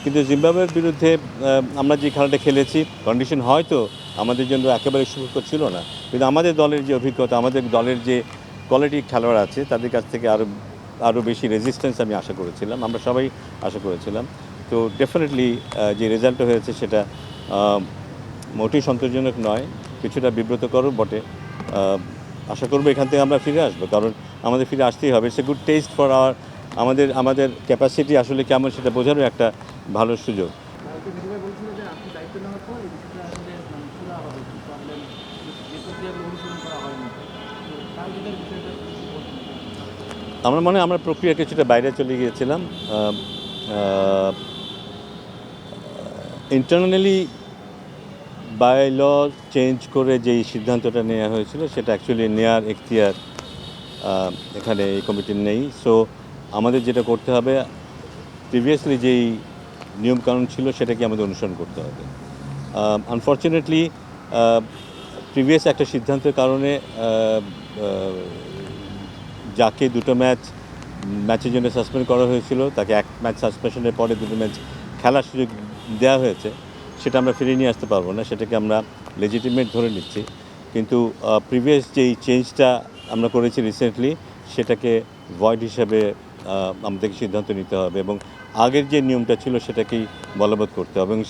কিন্তু জিম্বাবুয়ের বিরুদ্ধে আমরা যে খেলাটা খেলেছি কন্ডিশন হয়তো আমাদের জন্য একেবারে সুখকর ছিল না, কিন্তু আমাদের দলের যে অভিজ্ঞতা, আমাদের দলের যে কোয়ালিটি খেলোয়াড় আছে তাদের কাছ থেকে আরও বেশি রেজিস্ট্যান্স আমি আশা করেছিলাম, আমরা সবাই আশা করেছিলাম। তো ডেফিনেটলি যে রেজাল্টটা হয়েছে সেটা মোটেই সন্তোষজনক নয়, কিছুটা বিব্রতকরও বটে। আশা করবো এখান থেকে আমরা ফিরে আসবো, কারণ আমাদের ফিরে আসতেই হবে। It's a good test for আমাদের ক্যাপাসিটি আসলে কেমন সেটা বোঝারও একটা ভালো সুযোগ। আমার মনে হয় আমরা প্রক্রিয়া কিছুটা বাইরে চলে গিয়েছিলাম। ইন্টারনালি বাই ল চেঞ্জ করে যেই সিদ্ধান্তটা নেওয়া হয়েছিল সেটা অ্যাকচুয়ালি নেয়ার এখতিয়ার এখানে এই কমিটির নেই। সো আমাদের যেটা করতে হবে, প্রিভিয়াসলি যেই নিয়মকানুন ছিল সেটাকে আমাদের অনুসরণ করতে হবে। আনফর্চুনেটলি প্রিভিয়াস একটা সিদ্ধান্তের কারণে যাকে দুটো ম্যাচের জন্য সাসপেন্ড করা হয়েছিল তাকে এক ম্যাচ সাসপেনশনের পরে দুটো ম্যাচ খেলার সুযোগ দেওয়া হয়েছে, সেটা আমরা ফিরিয়ে নিয়ে আসতে পারবো না, সেটাকে আমরা লেজিটিমেট ধরে নিচ্ছি। কিন্তু প্রিভিয়াস যেই চেঞ্জটা আমরা করেছি রিসেন্টলি সেটাকে ভয়েড হিসাবে আমাদেরকে সিদ্ধান্ত নিতে হবে এবং আগের যে নিয়মটা ছিল সেটাকেই বলবৎ করতে হবে এবং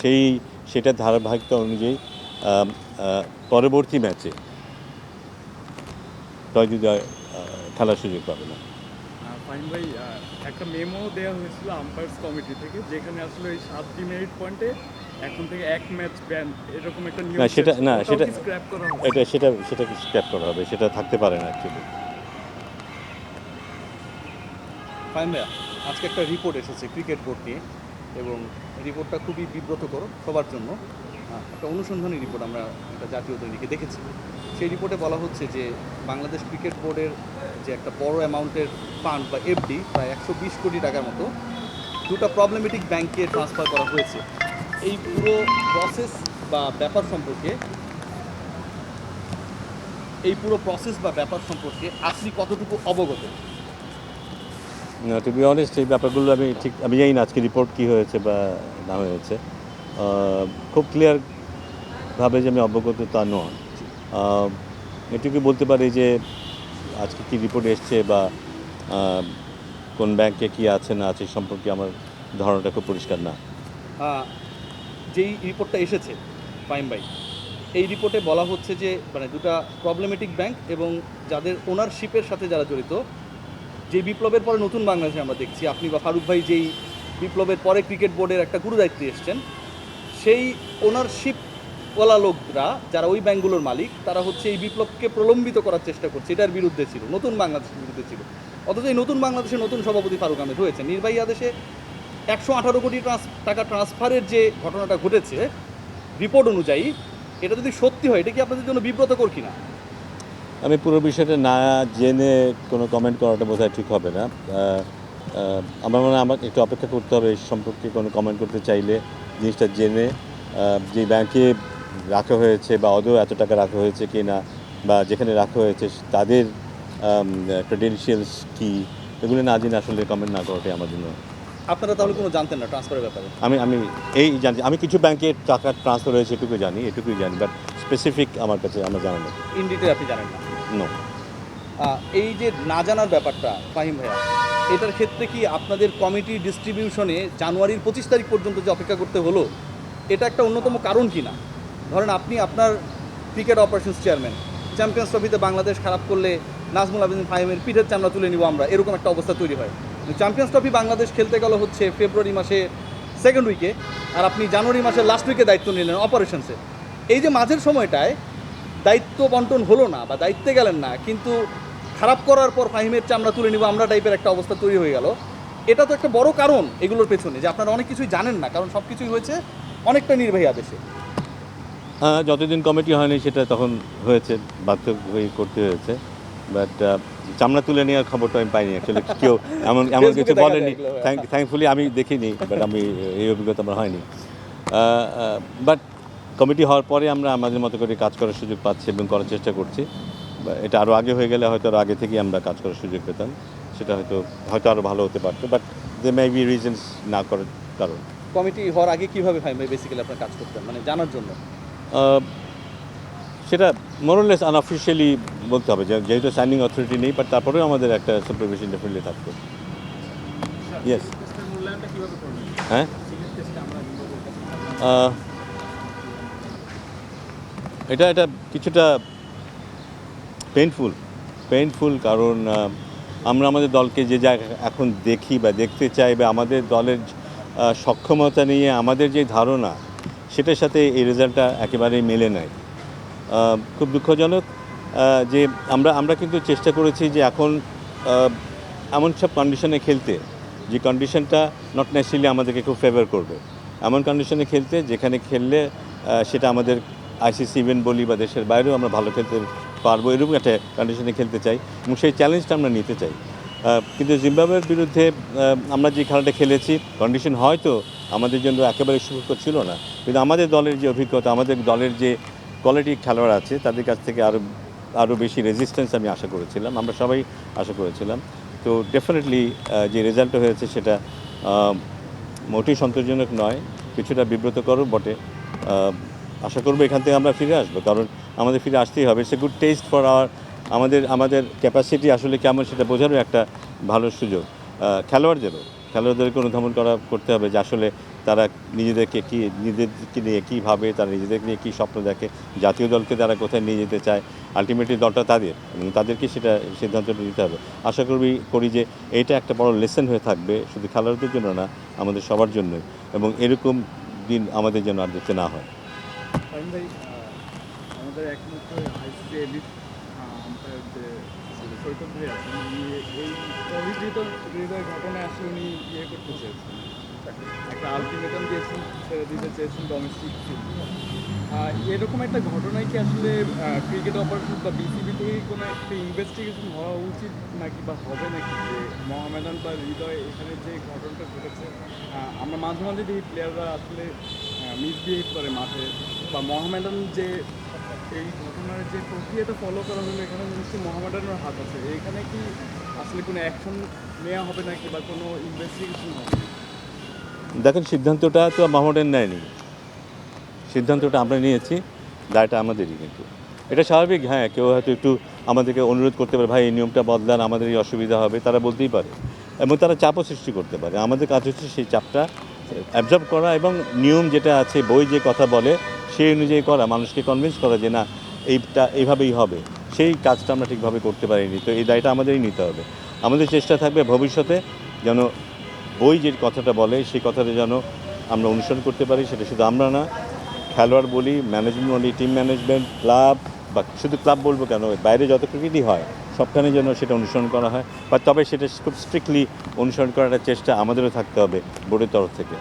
সেটা ধারাবাহিকতা অনুযায়ী পরবর্তী ম্যাচে জয় খেলার সুযোগ পাবে না। ফাইন ভাই, একটা মেমো দেওয়া হয়েছিল আম্পায়ার্স কমিটি থেকে, যেখানে আসলে এই 7 ডিমেরিট পয়েন্টে এখন থেকে এক ম্যাচ ব্যান এরকম একটা নিয়ম সেটা স্ক্র্যাপ করা হবে। সেটাকে স্ক্র্যাপ করা হবে, সেটা থাকতে পারে না অ্যাকচুয়ালি। ফাইন ভাইয়া, আজকে একটা রিপোর্ট এসেছে ক্রিকেট বোর্ড নিয়ে এবং রিপোর্টটা খুবই বিব্রতকর সবার জন্য। একটা অনুসন্ধানী রিপোর্ট আমরা একটা জাতীয় দৈনিকে দেখেছি। সেই রিপোর্টে বলা হচ্ছে যে বাংলাদেশ ক্রিকেট বোর্ডের যে একটা বড় অ্যামাউন্টের ফান্ড বা এফডি প্রায় 120 কোটি টাকার মতো দুটো প্রবলেমেটিক ব্যাংকে ট্রান্সফার করা হয়েছে। এই পুরো প্রসেস বা ব্যাপার সম্পর্কে আপনি কতটুকু অবগত? টু বি অনেস্ট, এই ব্যাপারগুলো আমি জানি না আজকে রিপোর্ট কী হয়েছে বা না হয়েছে। খুব ক্লিয়ারভাবে যে আমি অবগত তা নয়। এটুকু বলতে পারি যে আজকে কী রিপোর্ট এসছে বা কোন ব্যাংকে কী আছে না আছে সম্পর্কে আমার ধারণাটা খুব পরিষ্কার না। যেই রিপোর্টটা এসেছে ফাইম ভাই, এই রিপোর্টে বলা হচ্ছে যে মানে দুটা প্রবলেমেটিক ব্যাংক এবং যাদের ওনারশিপের সাথে যারা জড়িত, যে বিপ্লবের পরে নতুন বাংলাদেশে আমরা দেখছি, আপনি বা ফারুক ভাই যেই বিপ্লবের পরে ক্রিকেট বোর্ডের একটা গুরুদায়িত্বে এসছেন, সেই ওনারশিপওয়ালা লোকরা যারা ওই ব্যাংকগুলোর মালিক, তারা হচ্ছে এই বিপ্লবকে প্রলম্বিত করার চেষ্টা করছে, এটার বিরুদ্ধে ছিল, নতুন বাংলাদেশের বিরুদ্ধে ছিল। অথচ এই নতুন বাংলাদেশের নতুন সভাপতি ফারুক আহমেদ হয়েছে। নির্বাহী আদেশে 118 কোটি টাকা ট্রান্সফারের যে ঘটনাটা ঘটেছে রিপোর্ট অনুযায়ী, এটা যদি সত্যি হয়, এটা কি আপনাদের জন্য বিব্রতকর কিনা? আমি পুরো বিষয়টা না জেনে কোনো কমেন্ট করাটা বোধহয় ঠিক হবে না। আমার মনে হয় আমাকে একটু অপেক্ষা করতে হবে এই সম্পর্কে কোনো কমেন্ট করতে চাইলে। জিনিসটা জেনে যে ব্যাংকে রাখা হয়েছে বা আদৌ এত টাকা রাখা হয়েছে কি না, বা যেখানে রাখা হয়েছে তাদের ক্রেডেনশিয়ালস কী, এগুলো না জেনে আসলে কমেন্ট না করাটাই আমার জন্য। আপনারা তাহলে কোনো জানতেন না ট্রান্সফারের ব্যাপারে? আমি জানি, আমি কিছু ব্যাংকে টাকা ট্রান্সফার হয়েছে এটুকুই জানি, বাট স্পেসিফিক আমার কাছে আমার জানা নেই। ইন ডিটেল আপনি জানেন না? নো। এই যে না জানার ব্যাপারটা ফাহিম ভাইয়া, এটার ক্ষেত্রে কি আপনাদের কমিটি ডিস্ট্রিবিউশনে জানুয়ারির 25 তারিখ পর্যন্ত যে অপেক্ষা করতে হলো, এটা একটা অন্যতম কারণ কি না? ধরেন আপনি আপনার ক্রিকেট অপারেশনস চেয়ারম্যান, চ্যাম্পিয়ন্স ট্রফিতে বাংলাদেশ খারাপ করলে নাজমুল আবেদিন ফাহিমের পিঠের চামড়া তুলে নিব আমরা, এরকম একটা অবস্থা তৈরি হয়। চ্যাম্পিয়ন্স ট্রফি বাংলাদেশ খেলতে গেল হচ্ছে ফেব্রুয়ারি মাসে সেকেন্ড উইকে, আর আপনি জানুয়ারি মাসের লাস্ট উইকে দায়িত্ব নিলেন অপারেশনসে। এই যে মাঝের সময়টায় দায়িত্ব বন্টন হলো না বা দায়িত্বে গেলেন না, কিন্তু খারাপ করার পর ফাহিমের চামড়া তুলে নিব আমরা টাইপের একটা অবস্থা তৈরি হয়ে গেল। এটা তো একটা বড় কারণ এগুলোর পেছনে, যে আপনারা অনেক কিছুই জানেন না, কারণ সব কিছুই হয়েছে অনেকটা নির্বাহী আদেশে। হ্যাঁ, যতদিন কমিটি হয়নি সেটা তখন হয়েছে, বাধ্য হয়ে করতে হয়েছে। বাট চামড়া তুলে নেওয়ার খবরটা আমি পাইনি অ্যাকচুয়ালি, কেউ এমন কিছু বলেনি। থ্যাঙ্কফুলি আমি দেখিনি, বাট এই অভিজ্ঞতা আমার হয়নি। বাট কমিটি হওয়ার পরে আমরা আমাদের মতো করে কাজ করার সুযোগ পাচ্ছি এবং করার চেষ্টা করছি। এটা আরও আগে হয়ে গেলে হয়তো আরও আগে থেকেই আমরা কাজ করার সুযোগ পেতাম, সেটা হয়তো আরও ভালো হতে পারতো, but they may be reasons না করার কারণ। কমিটি হওয়ার আগে কীভাবে ফাহিম ভাই বেসিক্যালি আপনার কাজ করতেন মানে জানার জন্য? আহ, সেটা মোরলেস আনঅফিসিয়ালি বলতে হবে, যেহেতু সাইনিং অথরিটি নেই, বাট তারপরেও আমাদের একটা সুপারভিশন ডেফিনেটলি থাকতো। ইয়েস, হ্যাঁ, এটা কিছুটা পেইনফুল, কারণ আমরা আমাদের দলকে যে জায়গা এখন দেখি বা দেখতে চাই, বা আমাদের দলের সক্ষমতা নিয়ে আমাদের যে ধারণা, সেটার সাথে এই রেজাল্টটা একেবারেই মেলে নাই। খুব দুঃখজনক যে আমরা কিন্তু চেষ্টা করেছি যে এখন এমন সব কন্ডিশনে খেলতে, যে কন্ডিশনটা নট নেসেসারিলি আমাদেরকে খুব ফেভার করবে, এমন কন্ডিশনে খেলতে যেখানে খেললে সেটা আমাদের আইসিসি ইভেন্ট বলি বা দেশের বাইরেও আমরা ভালো খেলতে পারবো, এরকম একটা কন্ডিশনে খেলতে চাই এবং সেই চ্যালেঞ্জটা আমরা নিতে চাই। কিন্তু জিম্বাবুয়ের বিরুদ্ধে আমরা যে খেলাটা খেলেছি, কন্ডিশন হয়তো আমাদের জন্য একেবারে সুখকর ছিল না, কিন্তু আমাদের দলের যে অভিজ্ঞতা, আমাদের দলের যে কোয়ালিটি খেলোয়াড় আছে, তাদের কাছ থেকে আরও বেশি রেজিস্ট্যান্স আমি আশা করেছিলাম, আমরা সবাই আশা করেছিলাম। তো ডেফিনেটলি যে রেজাল্টটা হয়েছে সেটা মোটেই সন্তোষজনক নয়, কিছুটা বিব্রতকরও বটে। আশা করবো এখান থেকে আমরা ফিরে আসবো, কারণ আমাদের ফিরে আসতেই হবে। It's a good test for আমাদের ক্যাপাসিটি আসলে কেমন সেটা বোঝারও একটা ভালো সুযোগ। খেলোয়াড়দেরকে অনুধাবন করতে হবে যে আসলে তারা নিজেদেরকে নিয়ে কী ভাবে, তারা নিজেদেরকে নিয়ে কী স্বপ্ন দেখে, জাতীয় দলকে তারা কোথায় নিয়ে যেতে চায়, আলটিমেটলি দলটা তাদের, এবং তাদেরকে সেটা সিদ্ধান্তটা নিতে হবে। আশা করি যে এইটা একটা বড় লেসন হয়ে থাকবে, শুধু খেলোয়াড়দের জন্য না, আমাদের সবার জন্যই, এবং এরকম দিন আমাদের জন্য আর দেখতে না হয়। ভাই, আমাদের একমাত্র আইসিসি এলিট আম্পায়ার যে সৈকত ভাই আছেন, উনি এই হৃদয় ঘটনায় আসলে উনি করতে চেয়েছেন, একটা আলটিমেটাম দিয়েছেন, ছেড়ে দিতে চেয়েছেন ডোমেস্টিক। এরকম একটা ঘটনায় কি আসলে ক্রিকেট অপারেশন বা বিসিবি থেকে কোনো একটা ইনভেস্টিগেশন হওয়া উচিত নাকি, বা হবে নাকি, যে মোহামেডান বা হৃদয় এখানে যে ঘটনাটা ঘটেছে? আমরা মাঝে মাঝে দেখি প্লেয়াররা আসলে মিসবিহেভ করে মাঠে, বা মোহামেডান যে এই ঘটনার যে প্রক্রিয়াটা ফলো করা হলো, এখানে নিশ্চয়ই মোহামেডানের হাত আছে। এখানে কি আসলে কোনো অ্যাকশন নেওয়া হবে নাকি, বা কোনো ইনভেস্টিগেশন হবে? দেখেন, সিদ্ধান্তটা তো মোহামেডান নেয়নি, সিদ্ধান্তটা আমরা নিয়েছি, দায়টা আমাদেরই। কিন্তু এটা স্বাভাবিক, হ্যাঁ, কেউ হয়তো একটু আমাদেরকে অনুরোধ করতে পারে, ভাই এই নিয়মটা বদলান, আমাদের এই অসুবিধা হবে, তারা বলতেই পারে, এবং তারা চাপও সৃষ্টি করতে পারে। আমাদের কাজ হচ্ছে সেই চাপটা অ্যাবজর্ব করা, এবং নিয়ম যেটা আছে, বই যে কথা বলে সেই অনুযায়ী করা, মানুষকে কনভিন্স করা যে না, এইভাবেই হবে। সেই কাজটা আমরা ঠিকভাবে করতে পারিনি, তো এই দায়টা আমাদেরই নিতে হবে। আমাদের চেষ্টা থাকবে ভবিষ্যতে যেন বই যে কথাটা বলে সেই কথাটা যেন আমরা অনুসরণ করতে পারি। সেটা শুধু আমরা না, খেলোয়াড় বলি, ম্যানেজমেন্ট বলি, টিম ম্যানেজমেন্ট, ক্লাব, বা শুধু ক্লাব বলবো কেন, বাইরে যত ক্রিকেটই হয় সবখানে যেন সেটা অনুসরণ করা হয়, বা তবে সেটা খুব স্ট্রিক্টলি অনুসরণ করার চেষ্টা আমাদেরও থাকতে হবে বোর্ডের তরফ থেকে।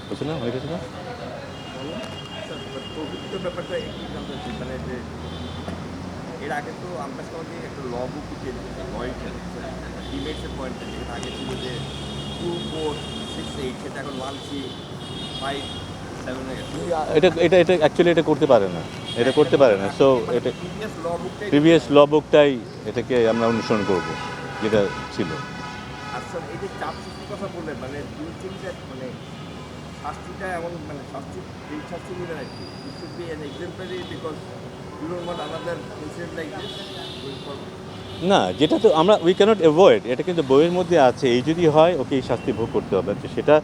বুঝছো না, হয়ে গেছে না? ব্যাপারটা একটু জানতে চাই, মানে যে এর আগে তো আম্পায়ার কমিটি একটা ল বুক চেঞ্জ করেছে, টিমেটসের পয়েন্টে, যেটা আগে ছিল যে 2, 4, 6, 8, সেটা এখন 1, 3, 5, 7 হয়ে গেছে। এটা অ্যাকচুয়ালি এটা করতে পারে না, সো এটা প্রিভিয়াস ল বুকটাই এটাকে আমরা অনুসরণ করব যেটা ছিল। আচ্ছা, এই যে চাপ সৃষ্টির কথা বললেন, মানে মানে শাস্তিটা এমন, মানে এই শাস্তি নিলে নাকি it should be an exemplary, because you don't want another incident like this going forward. না, যেটা তো আমরা উই ক্যানট অ্যাভয়েড, এটা কিন্তু বইয়ের মধ্যে আছে, এই যদি হয় ওকে এই শাস্তি ভোগ করতে হবে। তো সেটা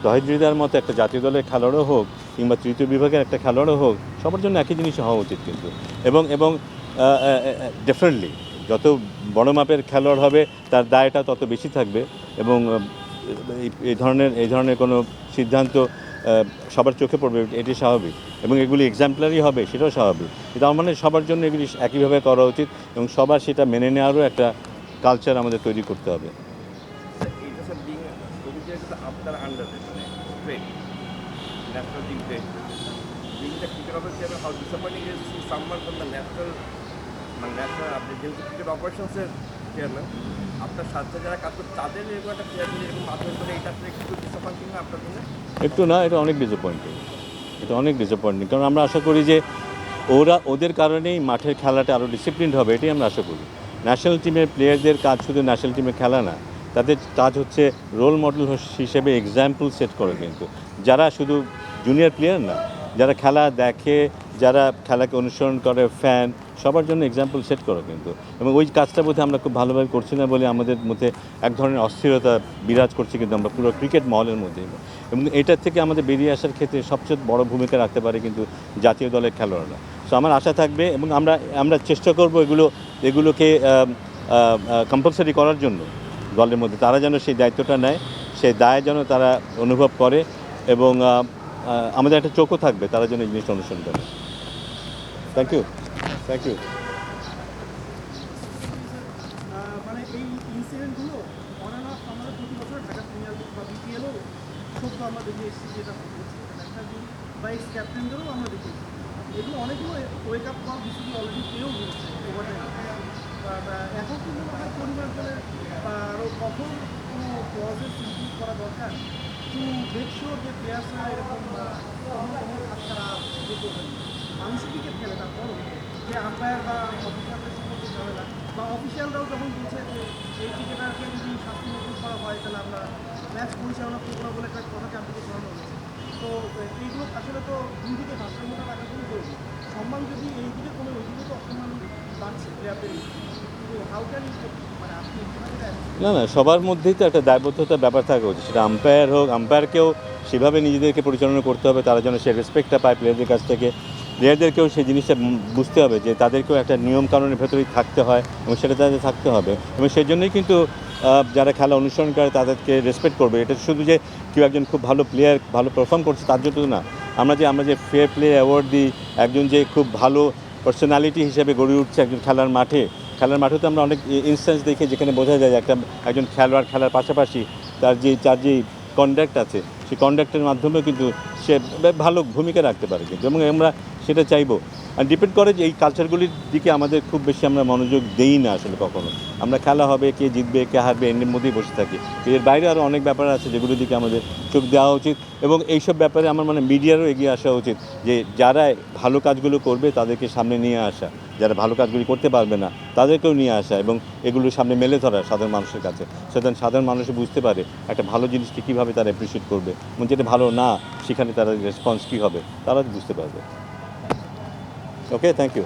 তহিদ হৃদয়ের মতো একটা জাতীয় দলের খেলোয়াড়ও হোক, কিংবা তৃতীয় বিভাগের একটা খেলোয়াড়ও হোক, সবার জন্য একই জিনিস হওয়া উচিত কিন্তু। এবং ডেফিনেটলি যত বড় মাপের খেলোয়াড় হবে তার দায়টা তত বেশি থাকবে, এবং এই ধরনের কোনো সিদ্ধান্ত সবার চোখে পড়বে, এটি স্বাভাবিক, এবং এগুলি এক্সাম্পলারি হবে, সেটাও স্বাভাবিক। কিন্তু আমার মানে সবার জন্য এগুলি একইভাবে করা উচিত, এবং সবার সেটা মেনে নেওয়ারও একটা কালচার আমাদের তৈরি করতে হবে। এইটা স্যার বিং আপনার আন্ডারে, মানে straight national team trade being the cricket officer, how disappointing is to someone from the national, মানে ন্যাশনাল, আপনি যেহেতু ক্রিকেট অপারেশনসের চেয়ারম্যান, আপনার সাথে যারা কাজ করে তাদের এরকম একটা প্লেয়ার যদি এরকম মাধ্যমে করে, এটা আপনি একটু ডিসঅ্যাপয়েন্টিং না আপনার জন্য? একটু না, এটা অনেক ডিসঅ্যাপয়েন্টিং, কারণ আমরা আশা করি যে ওদের কারণেই মাঠের খেলাটা আরও ডিসিপ্লিনড হবে, এটাই আমরা আশা করি। ন্যাশনাল টিমের প্লেয়ারদের কাজ শুধু ন্যাশনাল টিমে খেলা না, তাদের কাজ হচ্ছে রোল মডেল হিসেবে এক্সাম্পল সেট করে, কিন্তু যারা শুধু জুনিয়র প্লেয়ার না, যারা খেলা দেখে, যারা খেলাকে অনুসরণ করে, ফ্যান, সবার জন্য এক্সাম্পল সেট করো কিন্তু। এবং ওই কাজটা বোধহয় আমরা খুব ভালোভাবে করছি না বলে আমাদের মধ্যে এক ধরনের অস্থিরতা বিরাজ করছে কিন্তু আমরা পুরো ক্রিকেট মহলের মধ্যে। এবং এটার থেকে আমাদের বেরিয়ে আসার ক্ষেত্রে সবচেয়ে বড় ভূমিকা রাখতে পারে কিন্তু জাতীয় দলের খেলোয়াড়রা। সো আমার আশা থাকবে এবং আমরা চেষ্টা করব এগুলোকে কম্পালসারি করার জন্য দলের মধ্যে। তারা যেন সেই দায়িত্বটা নেয়, সেই দায় যেন তারা অনুভব করে, এবং আমাদের একটা চোখও থাকবে তারা যেন এই জিনিসটা অনুসরণ করে। Thank you. মানে এই ইনসিডেন্টগুলো অন অ্যান্ড অফ আমাদের প্রতি বছর ঢাকা প্রিমিয়ার লিগ বা বিপিএলও সত্য আমরা দেখে এসেছি, যেটা একটা দিন বা এক্স ক্যাপ্টেনদেরও আমরা দেখেছি। এগুলো অনেকগুলো wake up call BCB already পেয়েও গিয়েছে ওভারটাইম। এখন কিন্তু আমার পরিমার্জনের বা আরও কখন কোনো ক্লজেস ইনক্লুড করা দরকার টু মেক শিওর যে প্লেয়ার্সরা এরকম তারা ইয়ে করবেন। মানুষের ক্রিকেট খেলে তারপরও যে আম্পায়ার বা অফিসারদের সম্পর্কে ঝামেলা বা অফিসিয়ালরাও যখন বলছে যে এই ক্রিকেটারকে যদি শাস্তি মকুব করা হয় তাহলে আমরা ম্যাচ পরিচালনা করবো না বলে একটা কথা চারদিকে ছড়ানো হয়েছে। তো এইগুলো আসলে তো দুই দিকে ভারসাম্যটা রাখা খুবই জরুরি। সম্মান যদি এই দিকে কোনো ওই দিকে তো অসম্মান বাড়ছে প্লেয়ারদের। তো হাউ ক্যান মানে আপনি না, সবার মধ্যেই তো একটা দায়বদ্ধতার ব্যাপার থাকা উচিত। সেটা আম্পায়ার হোক, আম্পায়ারকেও সেভাবে নিজেদেরকে পরিচালনা করতে হবে, তারা যেন সে রেসপেক্টটা পায় প্লেয়ারদের কাছ থেকে। প্লেয়ারদেরকেও সেই জিনিসটা বুঝতে হবে যে তাদেরকেও একটা নিয়ম কানুনের ভেতরেই থাকতে হয় এবং সেটা তাদের থাকতে হবে। এবং সেই জন্যই কিন্তু যারা খেলা অনুসরণ করে তাদেরকে রেসপেক্ট করবে। এটা শুধু যে কেউ একজন খুব ভালো প্লেয়ার ভালো পারফর্ম করছে তার জন্য না। আমরা যে ফেয়ার প্লে অ্যাওয়ার্ড দিই, একজন যে খুব ভালো পার্সোনালিটি হিসেবে গড়ে উঠছে একজন খেলার মাঠে তো আমরা অনেক ইনস্ট্যান্স দেখি যেখানে বোঝা যায় যে একজন খেলোয়াড় খেলার পাশাপাশি তার যে কন্ডাক্ট আছে, সেই কন্ডাক্টের মাধ্যমেও কিন্তু সে ভালো ভূমিকা রাখতে পারে কিন্তু। এবং আমরা সেটা চাইবো। আর ডিপেন্ড করে যে এই কালচারগুলির দিকে আমাদের খুব বেশি আমরা মনোযোগ দেই না আসলে কখনো। আমরা খেলা হবে, কে জিতবে কে হারবে এর মধ্যেই বসে থাকি। এর বাইরে আরও অনেক ব্যাপার আছে যেগুলোর দিকে আমাদের চোখ দেওয়া উচিত। এবং এইসব ব্যাপারে আমার মিডিয়ারও এগিয়ে আসা উচিত, যে যারা ভালো কাজগুলো করবে তাদেরকে সামনে নিয়ে আসা, যারা ভালো কাজগুলি করতে পারবে না তাদেরকেও নিয়ে আসা এবং এগুলোর সামনে মেলে ধরা সাধারণ মানুষের কাছে। সেখানে সাধারণ মানুষ বুঝতে পারে একটা ভালো জিনিসকে কীভাবে তারা অ্যাপ্রিসিয়েট করবে এবং যেটা ভালো না সেখানে তারা রেসপন্স কী হবে তারা বুঝতে পারবে। ওকে, থ্যাংক ইউ।